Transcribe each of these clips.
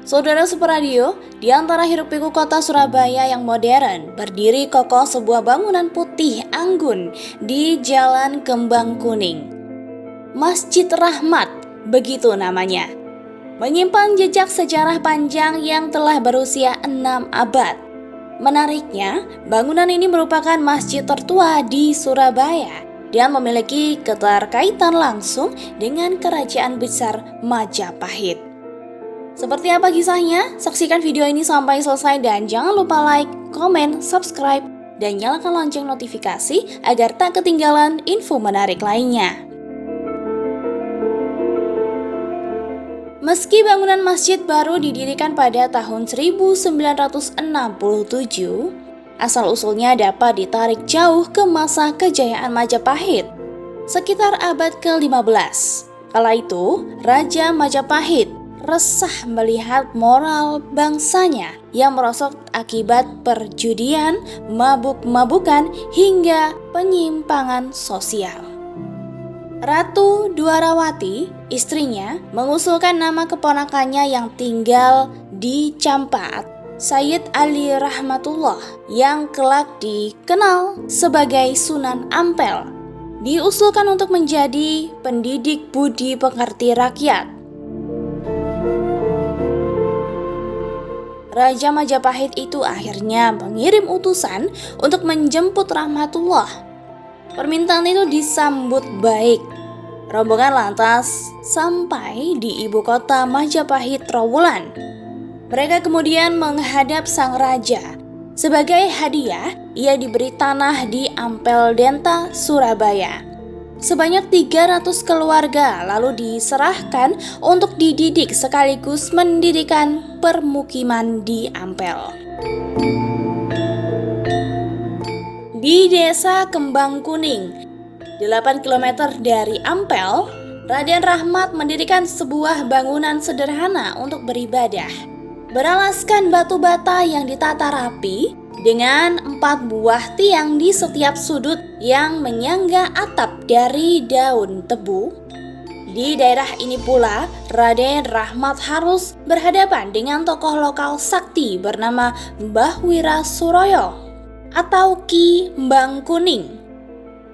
Saudara Superadio, di antara hiruk-pikuk kota Surabaya yang modern, berdiri kokoh sebuah bangunan putih anggun di Jalan Kembang Kuning. Masjid Rahmat, begitu namanya. Menyimpan jejak sejarah panjang yang telah berusia 6 abad. Menariknya, bangunan ini merupakan masjid tertua di Surabaya dan memiliki keterkaitan langsung dengan Kerajaan Besar Majapahit. Seperti apa kisahnya? Saksikan video ini sampai selesai dan jangan lupa like, komen, subscribe, dan nyalakan lonceng notifikasi agar tak ketinggalan info menarik lainnya. Meski bangunan masjid baru didirikan pada tahun 1967, asal-usulnya dapat ditarik jauh ke masa kejayaan Majapahit, sekitar abad ke-15. Kala itu, Raja Majapahit resah melihat moral bangsanya yang merosot akibat perjudian, mabuk-mabukan, hingga penyimpangan sosial. Ratu Dwarawati, istrinya, mengusulkan nama keponakannya yang tinggal di Campat, Sayyid Ali Rahmatullah, yang kelak dikenal sebagai Sunan Ampel, diusulkan untuk menjadi pendidik budi pekerti rakyat. Raja Majapahit itu akhirnya mengirim utusan untuk menjemput Rahmatullah. Permintaan itu disambut baik. Rombongan lantas sampai di ibu kota Majapahit Trowulan. Mereka kemudian menghadap sang raja. Sebagai hadiah, ia diberi tanah di Ampel Denta, Surabaya. Sebanyak 300 keluarga lalu diserahkan untuk dididik sekaligus mendirikan permukiman di Ampel. Di Desa Kembang Kuning, 8 km dari Ampel, Raden Rahmat mendirikan sebuah bangunan sederhana untuk beribadah. Beralaskan batu bata yang ditata rapi, dengan 4 buah tiang di setiap sudut yang menyangga atap dari daun tebu. Di daerah ini pula, Raden Rahmat harus berhadapan dengan tokoh lokal sakti bernama Mbah Wira Suroyo atau Ki Mbang Kuning.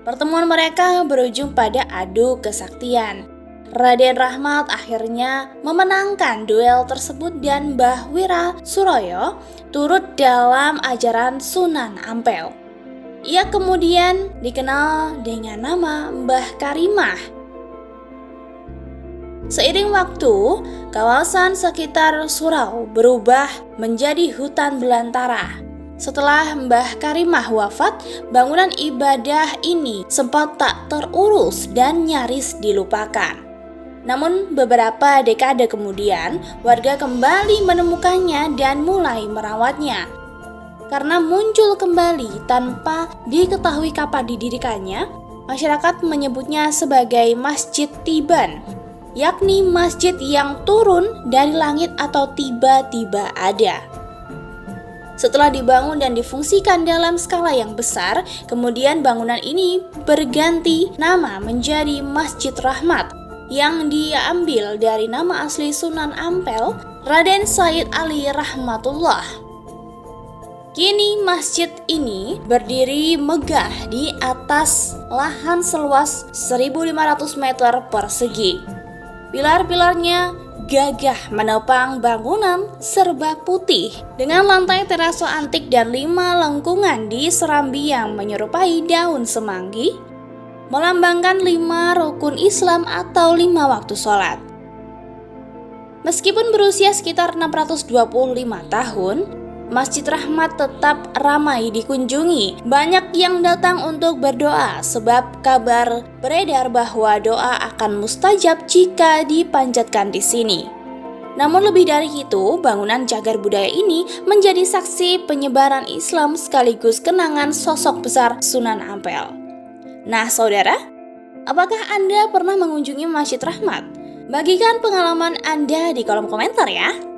Pertemuan mereka berujung pada adu kesaktian. Raden Rahmat akhirnya memenangkan duel tersebut dan Mbah Wira Suroyo turut dalam ajaran Sunan Ampel. Ia kemudian dikenal dengan nama Mbah Karimah. Seiring waktu, kawasan sekitar surau berubah menjadi hutan belantara. Setelah Mbah Karimah wafat, bangunan ibadah ini sempat tak terurus dan nyaris dilupakan. Namun beberapa dekade kemudian, warga kembali menemukannya dan mulai merawatnya. Karena muncul kembali tanpa diketahui kapan didirikannya, masyarakat menyebutnya sebagai Masjid Tiban, yakni masjid yang turun dari langit atau tiba-tiba ada. Setelah dibangun dan difungsikan dalam skala yang besar, kemudian bangunan ini berganti nama menjadi Masjid Rahmat, yang diambil dari nama asli Sunan Ampel, Raden Sayyid Ali Rahmatullah. Kini masjid ini berdiri megah di atas lahan seluas 1.500 meter persegi. Pilar-pilarnya gagah menopang bangunan serba putih dengan lantai teraso antik dan 5 lengkungan di serambi yang menyerupai daun semanggi, melambangkan 5 rukun Islam atau 5 waktu sholat. Meskipun berusia sekitar 625 tahun, Masjid Rahmat tetap ramai dikunjungi. Banyak yang datang untuk berdoa sebab kabar beredar bahwa doa akan mustajab jika dipanjatkan di sini. Namun lebih dari itu, bangunan cagar budaya ini menjadi saksi penyebaran Islam sekaligus kenangan sosok besar Sunan Ampel. Nah saudara, apakah Anda pernah mengunjungi Masjid Rahmat? Bagikan pengalaman Anda di kolom komentar ya.